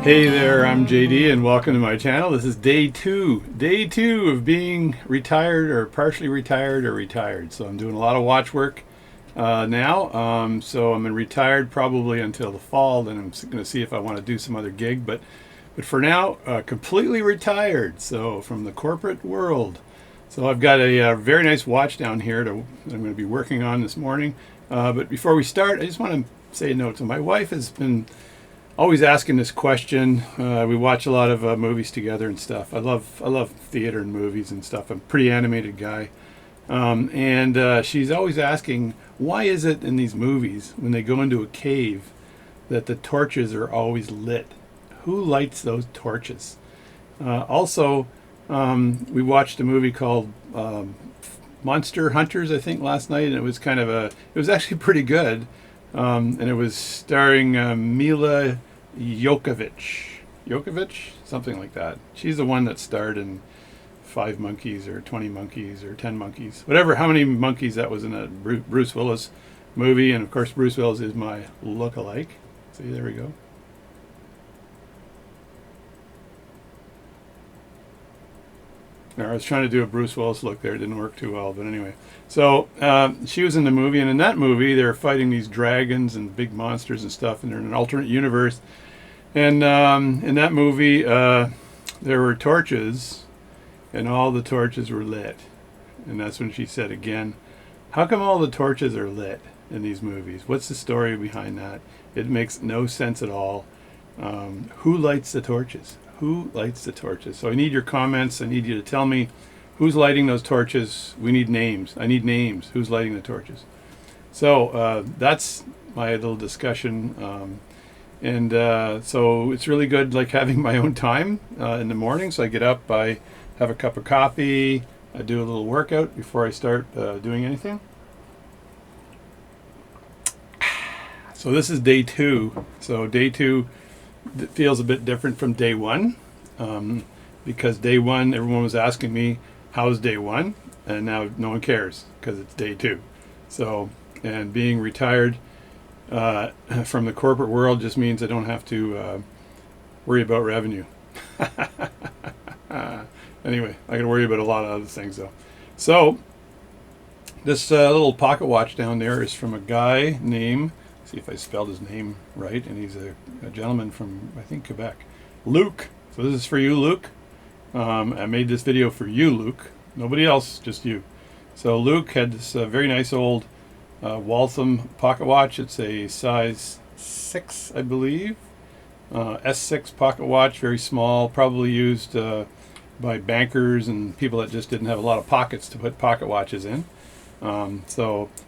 Hey there, I'm JD and welcome to my channel. This is day two of being retired or partially retired or retired. So I'm doing a lot of watch work now. So I'm retired probably until the fall. Then I'm going to see if I want to do some other gig. But for now, completely retired. So from the corporate world. So I've got a very nice watch down here that I'm going to be working on this morning. But before we start, I just want to say a note. So my wife has been always asking this question. We watch a lot of movies together and stuff. I love theater and movies and stuff. I'm a pretty animated guy. And she's always asking, why is it in these movies when they go into a cave that the torches are always lit? Who lights those torches? Also, we watched a movie called Monster Hunters, I think, last night, and it was it was actually pretty good. And it was starring Mila Jokovic, something like that. She's the one that starred in 5 Monkeys or 20 Monkeys or 10 Monkeys, whatever, how many monkeys that was in a Bruce Willis movie. And of course, Bruce Willis is my look-alike. See, there we go. I was trying to do a Bruce Willis look there. It didn't work too well, but anyway. So she was in the movie, and in that movie, they're fighting these dragons and big monsters and stuff, and they're in an alternate universe. And in that movie, there were torches, and all the torches were lit. And that's when she said again, how come all the torches are lit in these movies? What's the story behind that? It makes no sense at all. Who lights the torches? Who lights the torches? So I need your comments. I need you to tell me who's lighting those torches. We need names. I need names. Who's lighting the torches? So that's my little discussion. So it's really good, like having my own time in the morning. So I get up, I have a cup of coffee, I do a little workout before I start doing anything. So this is day 2. So day 2 feels a bit different from day 1, because day 1 everyone was asking me how's day 1, and now no one cares because it's day 2. So, and being retired from the corporate world just means I don't have to worry about revenue. Anyway, I can worry about a lot of other things though. So this little pocket watch down there is from a guy named, see if I spelled his name right, and he's a gentleman from, I think, Quebec. Luke. So this is for you, Luke. I made this video for you, Luke. Nobody else, just you. So Luke had this very nice old Waltham pocket watch. It's a size 6, I believe. S6 pocket watch, very small, probably used by bankers and people that just didn't have a lot of pockets to put pocket watches in. And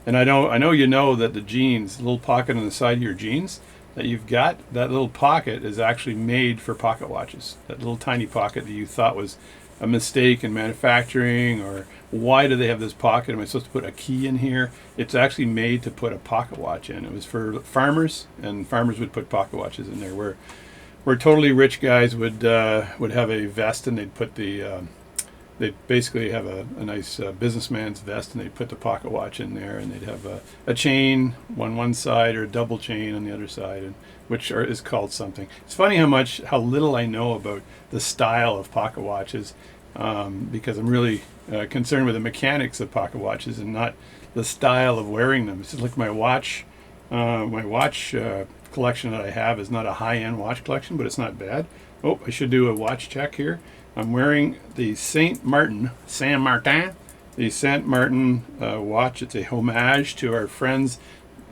I know you know that the jeans, the little pocket on the side of your jeans that you've got, that little pocket is actually made for pocket watches. That little tiny pocket that you thought was a mistake in manufacturing, or why do they have this pocket? Am I supposed to put a key in here? It's actually made to put a pocket watch in. It was for farmers, and farmers would put pocket watches in there. Where totally rich guys would have a vest, and they'd put they'd basically have a nice businessman's vest, and they'd put the pocket watch in there, and they'd have a chain on one side or a double chain on the other side, and is called something. It's funny how little I know about the style of pocket watches, because I'm really concerned with the mechanics of pocket watches and not the style of wearing them. It's just like my watch collection that I have is not a high-end watch collection, but it's not bad. Oh, I should do a watch check here. I'm wearing the Saint Martin watch. It's a homage to our friends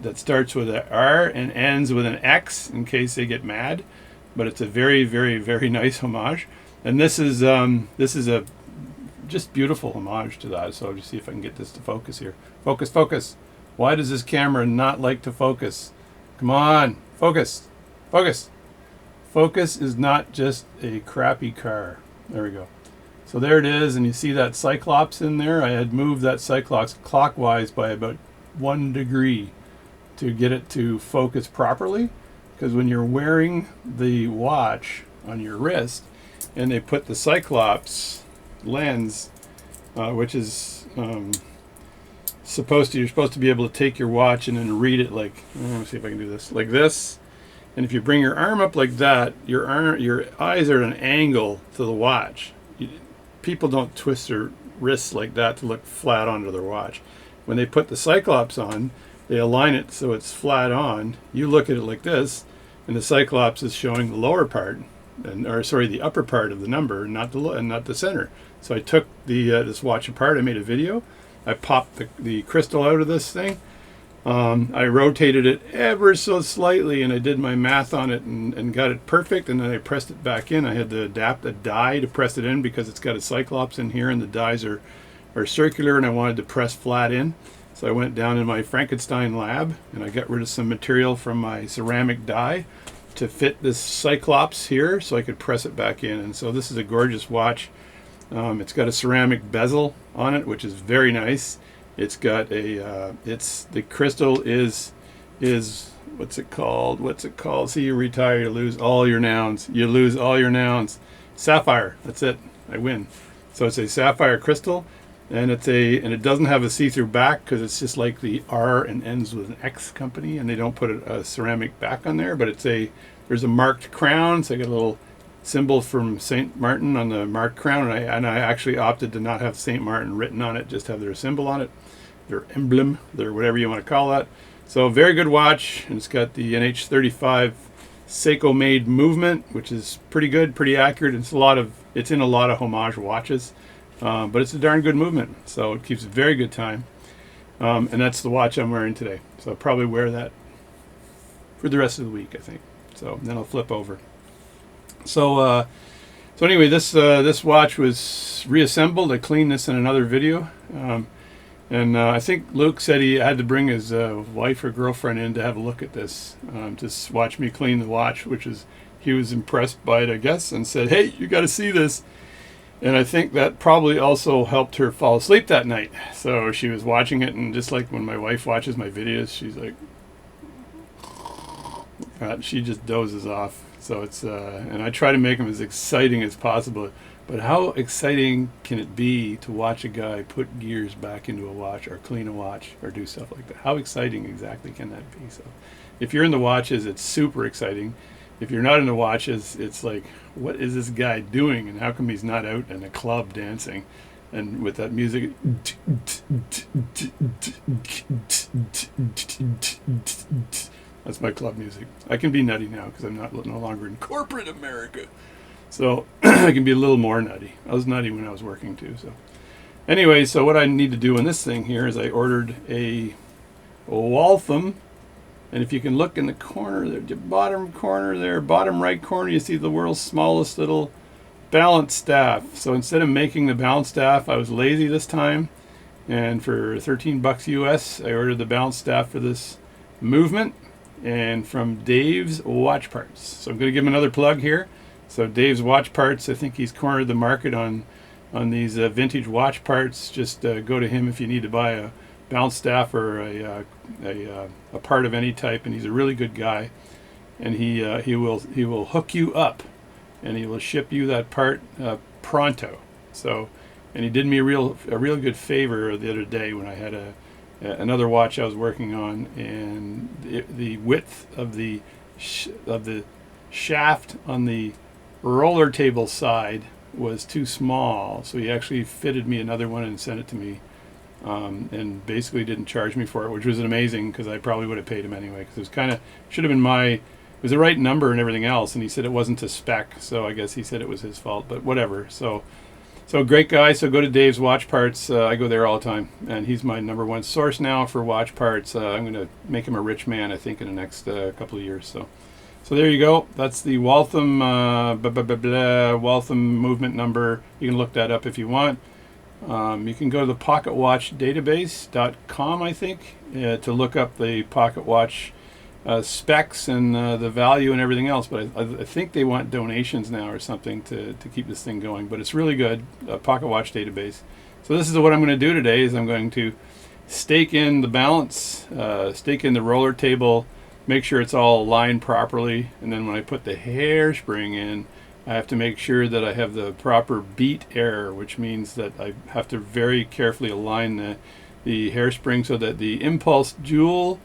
that starts with an R and ends with an X in case they get mad. But it's a very, very, very nice homage. And this is a just beautiful homage to that. So I'll just see if I can get this to focus here. Focus. Why does this camera not like to focus? Come on, focus. Focus is not just a crappy car. There we go. So there it is, and you see that Cyclops in there. I had moved that Cyclops clockwise by about 1 degree to get it to focus properly, because when you're wearing the watch on your wrist and they put the Cyclops lens, which is you're supposed to be able to take your watch and then read it like, let me see if I can do this, like this, And if you bring your arm up like that, your eyes are at an angle to the watch. People don't twist their wrists like that to look flat onto their watch. When they put the Cyclops on, they align it so it's flat on. You look at it like this, and the Cyclops is showing the lower part, the upper part of the number, not the center. So I took this watch apart. I made a video. I popped the crystal out of this thing. I rotated it ever so slightly, and I did my math on it and got it perfect, and then I pressed it back in. I had to adapt a die to press it in because it's got a Cyclops in here, and the dies are circular, and I wanted to press flat in. So I went down in my Frankenstein lab, and I got rid of some material from my ceramic die to fit this Cyclops here so I could press it back in. And so this is a gorgeous watch. It's got a ceramic bezel on it, which is very nice. It's got the crystal is what's it called? See, you retire, you lose all your nouns. Sapphire, that's it. I win. So it's a sapphire crystal, and it doesn't have a see-through back because it's just like the R and ends with an X company, and they don't put a ceramic back on there, but there's a marked crown, so I got a little symbol from St. Martin on the marked crown, and I actually opted to not have St. Martin written on it, just have their symbol on it, their emblem, their whatever you want to call that. So very good watch, and it's got the NH35 Seiko made movement, which is pretty good, pretty accurate. It's in a lot of homage watches, but it's a darn good movement, so it keeps a very good time. And that's the watch I'm wearing today, so I'll probably wear that for the rest of the week, I think. So then I'll flip over. So anyway, this watch was reassembled. I cleaned this in another video, and I think Luke said he had to bring his wife or girlfriend in to have a look at this, to watch me clean the watch, he was impressed by it, I guess, and said, "Hey, you got to see this." And I think that probably also helped her fall asleep that night. So she was watching it, and just like when my wife watches my videos, she's like, she just dozes off. So it's and I try to make them as exciting as possible. But how exciting can it be to watch a guy put gears back into a watch or clean a watch or do stuff like that? How exciting exactly can that be? So if you're in the watches, it's super exciting. If you're not in the watches, it's like, what is this guy doing? And how come he's not out in a club dancing? And with that music, that's my club music. I can be nutty now because I'm no longer in corporate America. So I can be a little more nutty. I was nutty when I was working too. So anyway, so what I need to do on this thing here is I ordered a Waltham. And if you can look in the corner there, the bottom corner there, bottom right corner, you see the world's smallest little balance staff. So instead of making the balance staff, I was lazy this time. And for $13 US, I ordered the balance staff for this movement. And from Dave's Watch Parts. So I'm going to give him another plug here. So Dave's Watch Parts, I think he's cornered the market on these vintage watch parts. Just go to him if you need to buy a balance staff or a part of any type, and he's a really good guy, and he will hook you up, and he will ship you that part pronto. So, and he did me a real good favor the other day when I had another watch I was working on, and the width of the shaft on the roller table side was too small, so he actually fitted me another one and sent it to me. And basically didn't charge me for it, which was amazing because I probably would have paid him anyway, because it should have been it was the right number and everything else, and he said it wasn't to spec, so I guess he said it was his fault, but whatever. So great guy. So go to Dave's Watch Parts. I go there all the time, and he's my number one source now for watch parts. I'm going to make him a rich man, I think, in the next couple of years. So there you go. That's the Waltham Waltham movement number. You can look that up if you want. You can go to the pocketwatchdatabase.com, I think, to look up the pocket watch specs and the value and everything else. But I think they want donations now or something to keep this thing going. But it's really good, pocket watch database. So this is what I'm going to do today is I'm going to stake in the balance, stake in the roller table, make sure it's all aligned properly. And then when I put the hairspring in, I have to make sure that I have the proper beat error, which means that I have to very carefully align the hairspring so that the impulse jewel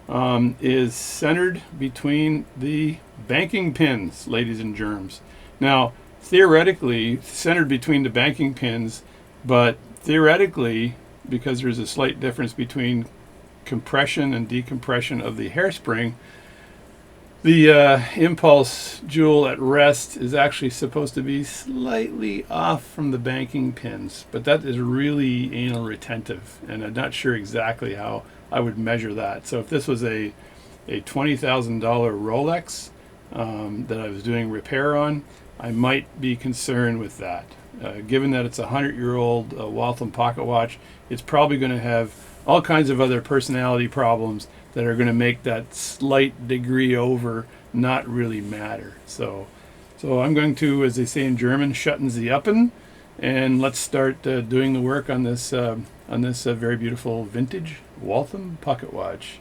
is centered between the banking pins, ladies and germs. Now, theoretically, centered between the banking pins, but theoretically, because there's a slight difference between compression and decompression of the hairspring, the impulse jewel at rest is actually supposed to be slightly off from the banking pins, but that is really anal retentive, and I'm not sure exactly how I would measure that. So if this was a $20,000 Rolex that I was doing repair on, I might be concerned with that. Given that it's a 100-year-old Waltham pocket watch, it's probably going to have all kinds of other personality problems that are going to make that slight degree over not really matter. So I'm going to, as they say in German, schutten Sie Uppen, and let's start doing the work on this very beautiful vintage Waltham pocket watch.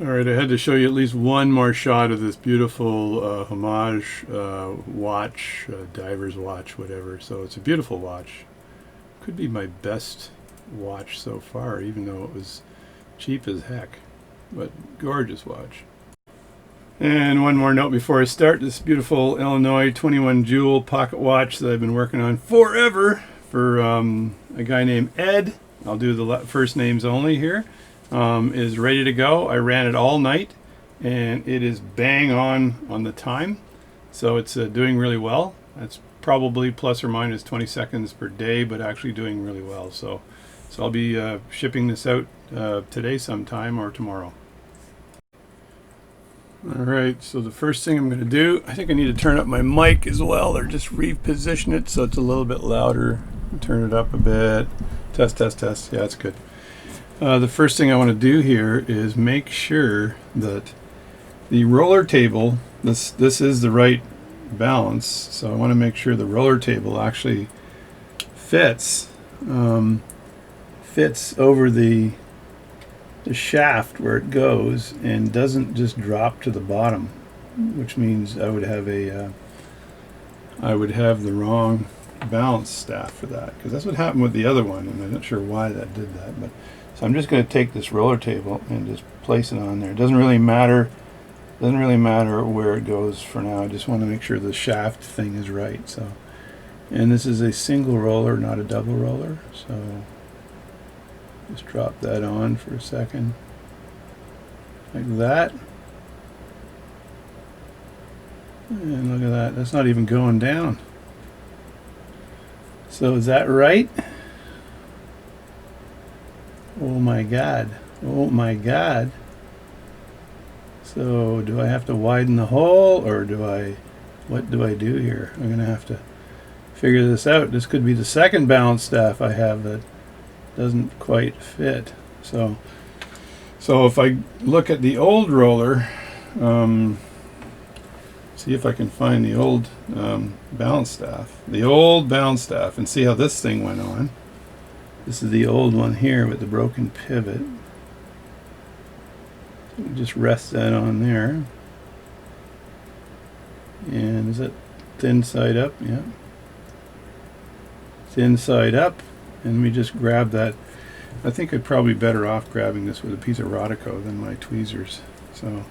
All right, I had to show you at least one more shot of this beautiful homage watch, diver's watch, whatever. So it's a beautiful watch. Could be my best watch so far, even though it was cheap as heck, but gorgeous watch. And one more note before I start: this beautiful Illinois 21 jewel pocket watch that I've been working on forever for a guy named Ed. I'll do the first names only here. Is ready to go. I ran it all night, and it is bang on the time. So it's doing really well. That's probably plus or minus 20 seconds per day, but actually doing really well. So I'll be shipping this out today sometime or tomorrow. All right, so the first thing I'm going to do, I think I need to turn up my mic as well, or just reposition it so it's a little bit louder. Turn it up a bit. Test. Yeah, that's good. The first thing I want to do here is make sure that the roller table, this is the right balance, so I want to make sure the roller table actually fits over the shaft where it goes and doesn't just drop to the bottom, which means I would have the wrong balance staff for that, because that's what happened with the other one, and I'm not sure why that did that. But so I'm just going to take this roller table and just place it on there. It doesn't really matter where it goes for now. I just want to make sure the shaft thing is right. So, and this is a single roller, not a double roller. So just drop that on for a second, like that. And look at that. That's not even going down. So is that right? Oh my God. So do I have to widen the hole, or what do I do here? I'm going to have to figure this out. This could be the second balance staff I have that doesn't quite fit. So if I look at the old roller, see if I can find the old balance staff. And see how this thing went on. This is the old one here with the broken pivot. So we just rest that on there. And is it thin side up? Yeah. Thin side up. And we just grab that. I think I'd probably be better off grabbing this with a piece of Rodico than my tweezers. So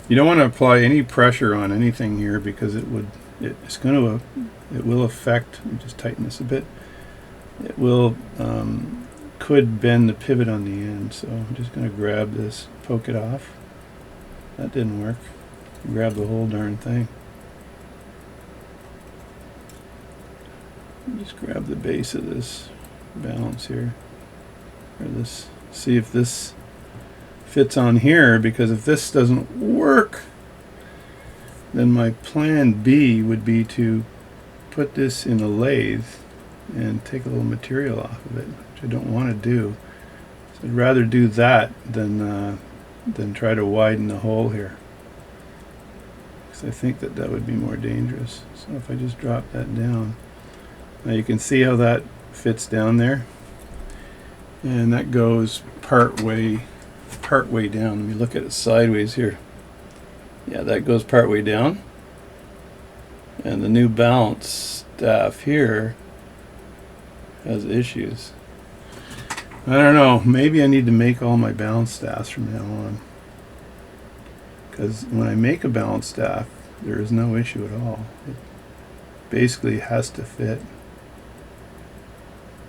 you don't want to apply any pressure on anything here, because it will affect. Let me just tighten this a bit. It will could bend the pivot on the end. So I'm just going to grab this, poke it off. That didn't work. Grab the whole darn thing. Just grab the base of this balance here, or this. See if this fits on here, because if this doesn't work, then my plan B would be to put this in a lathe and take a little material off of it, which I don't want to do. So I'd rather do that than try to widen the hole here, because I think that would be more dangerous. So if I just drop that down, now you can see how that fits down there, and that goes part way down. Let me look at it sideways here. Yeah, that goes part way down, and the new balance staff here has issues. I don't know. Maybe I need to make all my balance staffs from now on. Because when I make a balance staff, there is no issue at all. It basically has to fit.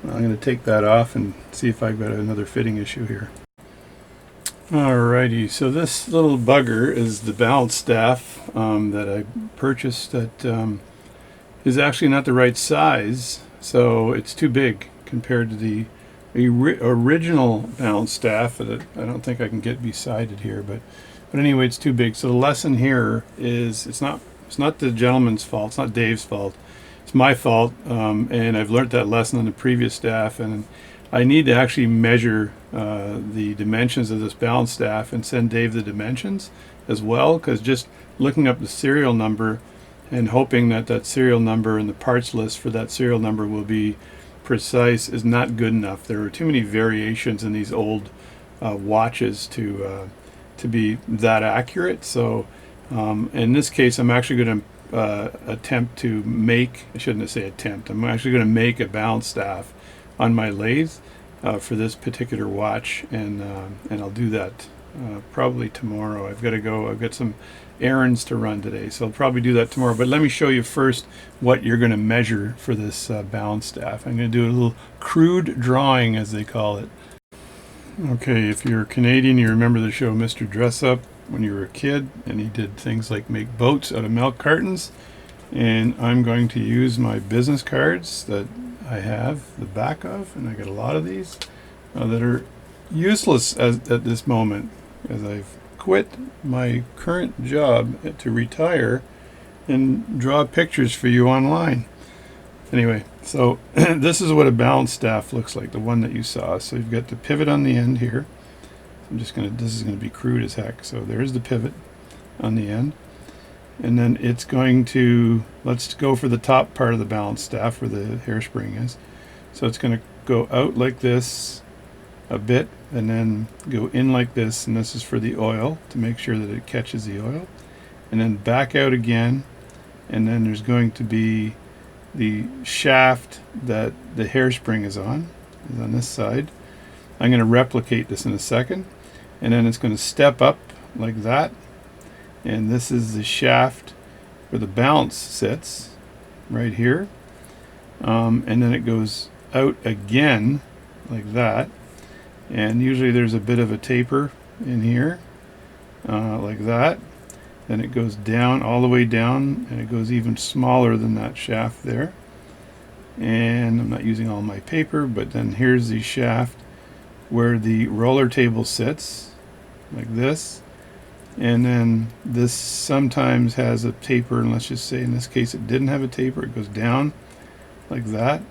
I'm going to take that off and see if I've got another fitting issue here. Alrighty, so this little bugger is the balance staff that I purchased that is actually not the right size, so it's too big compared to the original balance staff that I don't think I can get beside it here, but anyway, it's too big. So the lesson here is it's not the gentleman's fault, it's not Dave's fault, it's my fault, and I've learned that lesson on the previous staff, and I need to actually measure the dimensions of this balance staff and send Dave the dimensions as well, because just looking up the serial number and hoping that that serial number and the parts list for that serial number will be precise is not good enough. There are too many variations in these old watches to be that accurate. So in this case, I'm actually going to attempt to make, I shouldn't say attempt, I'm actually going to make a balance staff on my lathe for this particular watch, and I'll do that probably tomorrow. I've got to go, I've got some errands to run today, so I'll probably do that tomorrow. But let me show you first what you're going to measure for this balance staff. I'm going to do a little crude drawing, as they call it. Okay, if you're Canadian, you remember the show Mr. Dress Up when you were a kid, and he did things like make boats out of milk cartons. And I'm going to use my business cards that I have the back of, and I got a lot of these that are useless at this moment, as I've quit my current job to retire and draw pictures for you online. Anyway, so this is what a balance staff looks like, the one that you saw. So you've got the pivot on the end here. I'm just gonna, this is gonna be crude as heck. So there's the pivot on the end. And then it's going to, let's go for the top part of the balance staff where the hairspring is. So it's going to go out like this a bit and then go in like this, and this is for the oil to make sure that it catches the oil, and then back out again, and then there's going to be the shaft that the hairspring is on this side. I'm going to replicate this in a second, and then it's going to step up like that. And this is the shaft where the balance sits, right here. And then it goes out again, like that. And usually there's a bit of a taper in here, like that. Then it goes down, all the way down, and it goes even smaller than that shaft there. And I'm not using all my paper, but then here's the shaft where the roller table sits, like this. And then this sometimes has a taper, and let's just say in this case it didn't have a taper. It goes down like that,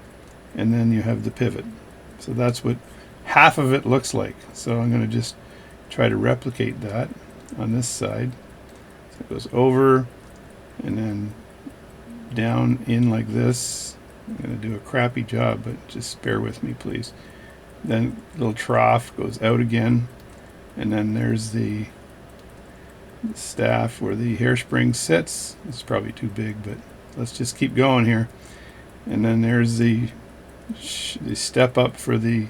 and then you have the pivot. So that's what half of it looks like. So I'm going to just try to replicate that on this side. So it goes over and then down in like this. I'm going to do a crappy job, but just bear with me, please. Then little trough goes out again, and then there's the staff where the hairspring sits. It's probably too big, but let's just keep going here. And then there's the step up for the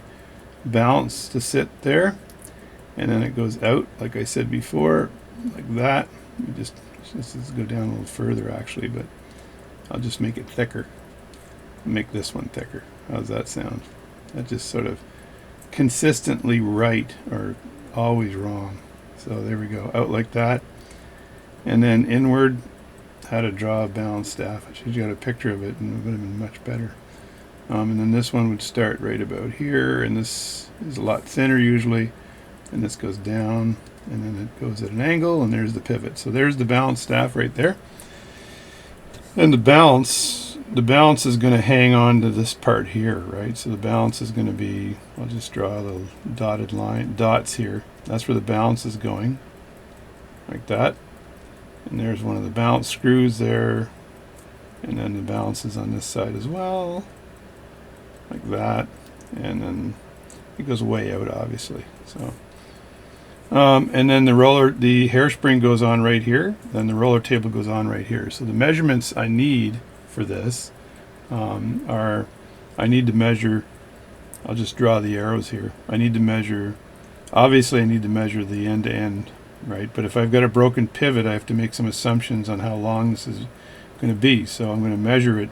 balance to sit there, and then it goes out like I said before, like that. Just let's go down a little further actually, but I'll just make it thicker. Make this one thicker. How's that sound? That just sort of consistently right or always wrong. So there we go, out like that. And then inward, how to draw a balance staff. I should have got a picture of it and it would have been much better. And then this one would start right about here, and this is a lot thinner usually, and this goes down, and then it goes at an angle, and there's the pivot. So there's the balance staff right there. And the balance is going to hang on to this part here, right? So the balance is going to be, I'll just draw a little dotted line, dots here. That's where the balance is going, like that. And there's one of the balance screws there, and then the balance is on this side as well, like that. And then it goes way out, obviously. So, and then the hairspring goes on right here. Then the roller table goes on right here. So the measurements I need for this are, I need to measure I'll just draw the arrows here. I need to measure, obviously I need to measure the end to end, right? But if I've got a broken pivot, I have to make some assumptions on how long this is going to be. So I'm going to measure it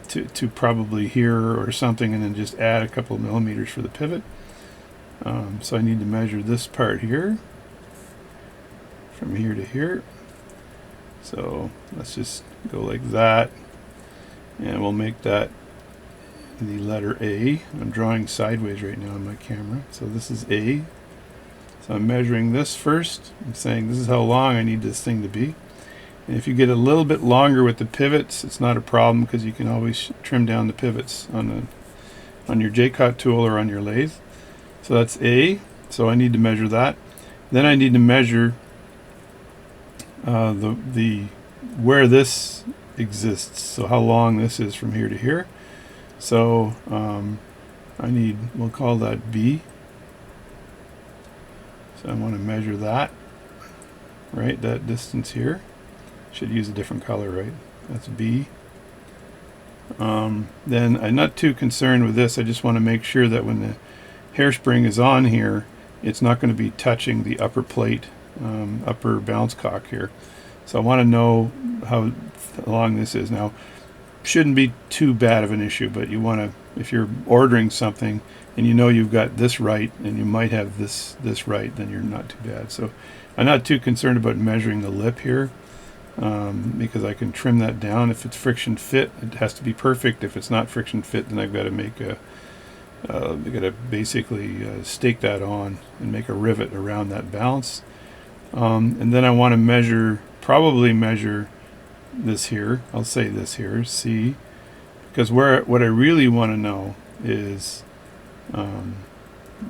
to probably here or something, and then just add a couple of millimeters for the pivot. So I need to measure this part here, from here to here. So let's just go like that, and we'll make that the letter A. I'm drawing sideways right now on my camera. So this is A. So I'm measuring this first. I'm saying this is how long I need this thing to be. And if you get a little bit longer with the pivots, it's not a problem, because you can always trim down the pivots on your J-Cut tool or on your lathe. So that's A. So I need to measure that. Then I need to measure the where this exists. So how long this is from here to here. So we'll call that B. So I want to measure that, right? That distance here. Should use a different color, right? That's B. Then I'm not too concerned with this. I just want to make sure that when the hairspring is on here, it's not going to be touching the upper plate, upper balance cock here. So I want to know how long this is. Now, shouldn't be too bad of an issue, but you want to, if you're ordering something and you know you've got this right and you might have this right, then you're not too bad. So I'm not too concerned about measuring the lip here, because I can trim that down. If it's friction fit, it has to be perfect. If it's not friction fit, then I've got to make I've got to basically stake that on and make a rivet around that balance. And then I want to probably measure this here. I'll say this here, C, because what I really want to know is,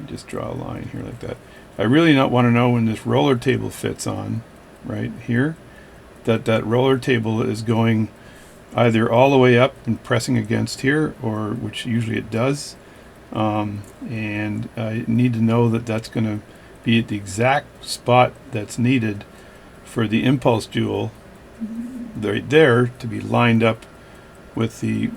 just draw a line here like that. I really not want to know when this roller table fits on, right here, that roller table is going either all the way up and pressing against here, or which usually it does, and I need to know that that's going to be at the exact spot that's needed for the impulse jewel right there to be lined up with the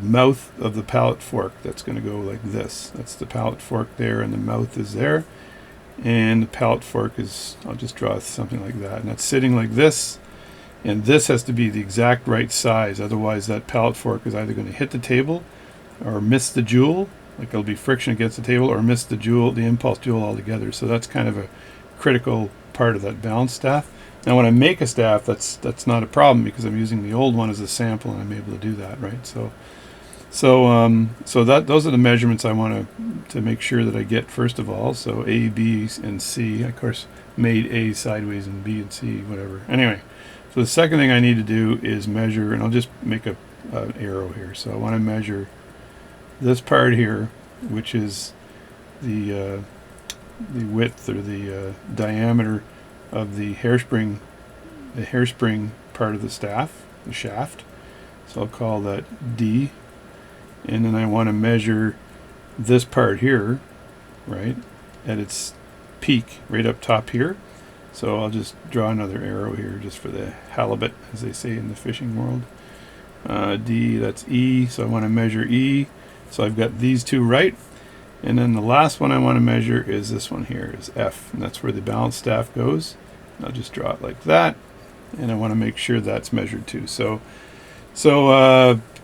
mouth of the pallet fork. That's going to go like this. That's the pallet fork there, and the mouth is there, and the pallet fork is, I'll just draw something like that, and that's sitting like this, and this has to be the exact right size. Otherwise that pallet fork is either going to hit the table or miss the jewel, like it'll be friction against the table, or miss the impulse jewel altogether. So that's kind of a critical part of that balance staff. Now when I make a staff, that's not a problem, because I'm using the old one as a sample and I'm able to do that, right? So those are the measurements I want to make sure that I get first of all. So A, B, and C. I, of course, made A sideways and B and C, whatever. Anyway, so the second thing I need to do is measure, and I'll just make an arrow here. So I want to measure this part here, which is the width or the diameter of the hairspring part of the staff, the shaft. So I'll call that D. And then I want to measure this part here, right, at its peak, right up top here. So I'll just draw another arrow here just for the halibut, as they say in the fishing world. D, that's E, so I want to measure E. So I've got these two right. And then the last one I want to measure is this one here, is F, and that's where the balance staff goes. I'll just draw it like that, and I want to make sure that's measured too. So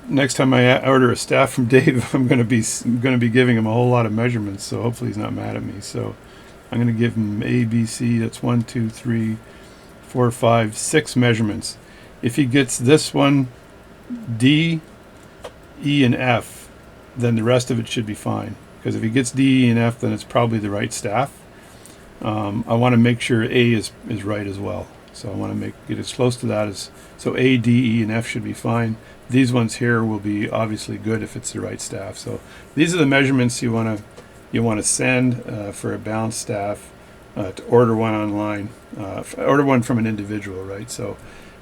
next time I order a staff from Dave, I'm going to be giving him a whole lot of measurements. So hopefully he's not mad at me. So I'm going to give him A, B, C. That's 1, 2, 3, 4, 5, 6 measurements. If he gets this one, D, E, and F, then the rest of it should be fine. Because if he gets D, E, and F, then it's probably the right staff. I want to make sure A is right as well. So I want to get as close to that as, so A, D, E, and F should be fine. These ones here will be obviously good if it's the right staff. So these are the measurements you want to send for a balance staff to order one online, order one from an individual, right? So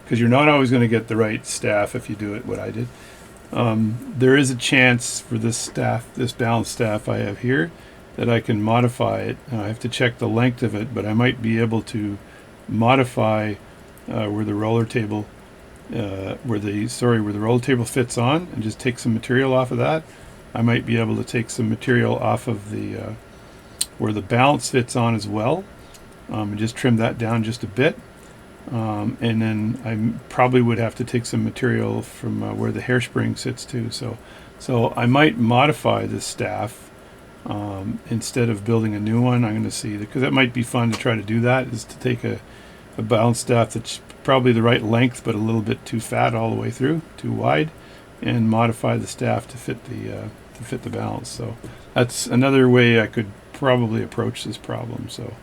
because you're not always going to get the right staff if you do it what I did. There is a chance for this staff, this balance staff I have here, that I can modify it. I have to check the length of it, but I might be able to modify where the roller table fits on, and just take some material off of that. I might be able to take some material off of the where the balance fits on as well, and just trim that down just a bit. And then I probably would have to take some material from where the hairspring sits too. So I might modify this staff instead of building a new one. I'm going to see, because that might be fun to try to do that, is to take a balance staff that's probably the right length but a little bit too fat all the way through, too wide, and modify the staff to fit the balance. So that's another way I could probably approach this problem. So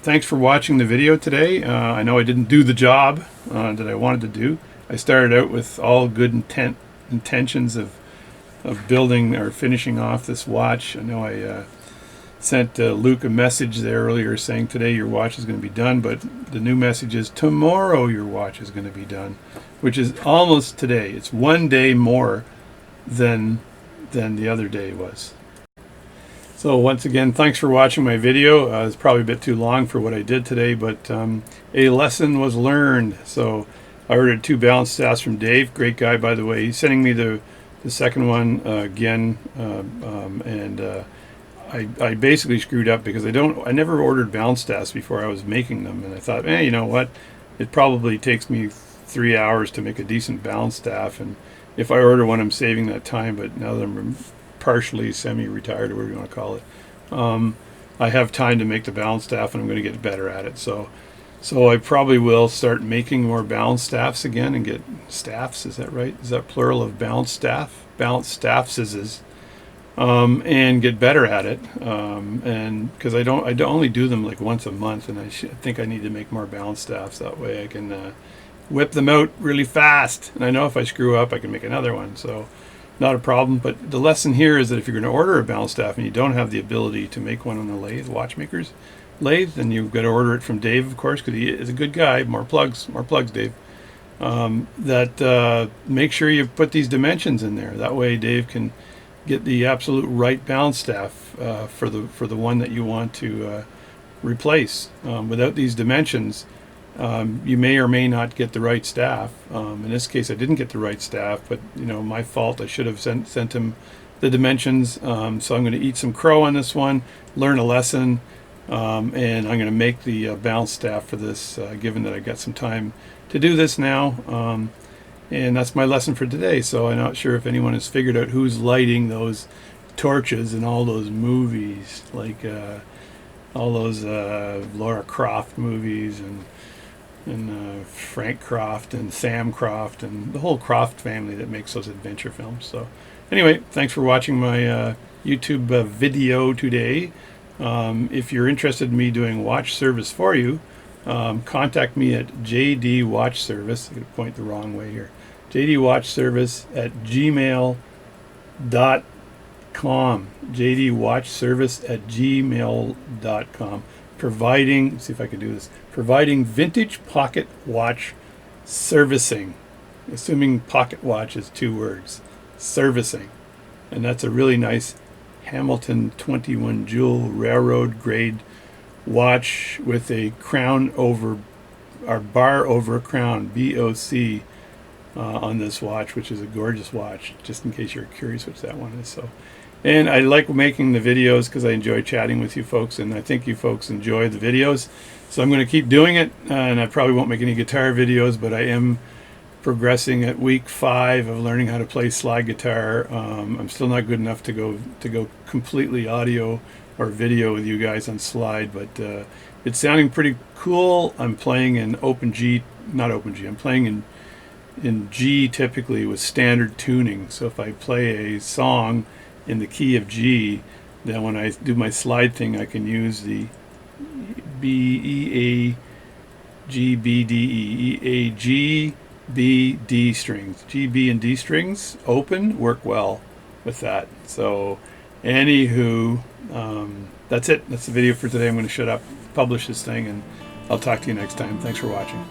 thanks for watching the video today. I know I didn't do the job that I wanted to do. I started out with all good intentions of building or finishing off this watch. I know I sent Luke a message there earlier saying today your watch is going to be done, but the new message is tomorrow your watch is going to be done, which is almost today. It's one day more than the other day was. So once again, thanks for watching my video. It's probably a bit too long for what I did today, but a lesson was learned. So I ordered 2 balance staffs from Dave. Great guy, by the way. He's sending me the second one again, and I basically screwed up because I never ordered balance staffs before I was making them, and I thought, you know what? It probably takes me 3 hours to make a decent balance staff, and if I order one, I'm saving that time. But now that I'm partially semi-retired, or whatever you want to call it, I have time to make the balance staff, and I'm going to get better at it. So I probably will start making more balance staffs again and get staffs. Is that right? Is that plural of balance staff? Balance staffs is and get better at it. And because I only do them like once a month, and I think I need to make more balance staffs. That way I can whip them out really fast. And I know if I screw up, I can make another one. So not a problem. But the lesson here is that if you're going to order a balance staff and you don't have the ability to make one on the lathe, watchmaker's lathe, then you've got to order it from Dave, of course, because he is a good guy. More plugs, Dave. Make sure you put these dimensions in there. That way Dave can get the absolute right balance staff for the one that you want to replace. Without these dimensions, you may or may not get the right staff. In this case, I didn't get the right staff, but my fault. I should have sent him the dimensions. So I'm going to eat some crow on this one, learn a lesson, and I'm going to make the balance staff for this, given that I got some time to do this now. And that's my lesson for today. So I'm not sure if anyone has figured out who's lighting those torches in all those movies, like all those Laura Croft movies and Frank Croft and Sam Croft and the whole Croft family that makes those adventure films. So anyway, thanks for watching my YouTube video today. If you're interested in me doing watch service for you, contact me at JD Watch Service. I'm going to point the wrong way here. JD Watch Service at gmail.com. JD Watch Service at gmail.com. Providing, see if I can do this, providing vintage pocket watch servicing. Assuming pocket watch is 2 words. Servicing. And that's a really nice Hamilton 21 jewel railroad grade watch with a crown over, or bar over a crown, BOC, on this watch, which is a gorgeous watch, just in case you're curious which that one is. So, and I like making the videos because I enjoy chatting with you folks, and I think you folks enjoy the videos. So I'm going to keep doing it, and I probably won't make any guitar videos, but I am progressing at week 5 of learning how to play slide guitar. I'm still not good enough to go completely audio or video with you guys on slide, but it's sounding pretty cool. I'm playing in I'm playing in G typically with standard tuning. So if I play a song in the key of G, then when I do my slide thing, I can use the B, E, A, G, B, D, E, E, A, G, B, D strings. G, B, and D strings open work well with that. So anywho, that's it. That's the video for today. I'm going to shut up, publish this thing, and I'll talk to you next time. Thanks for watching.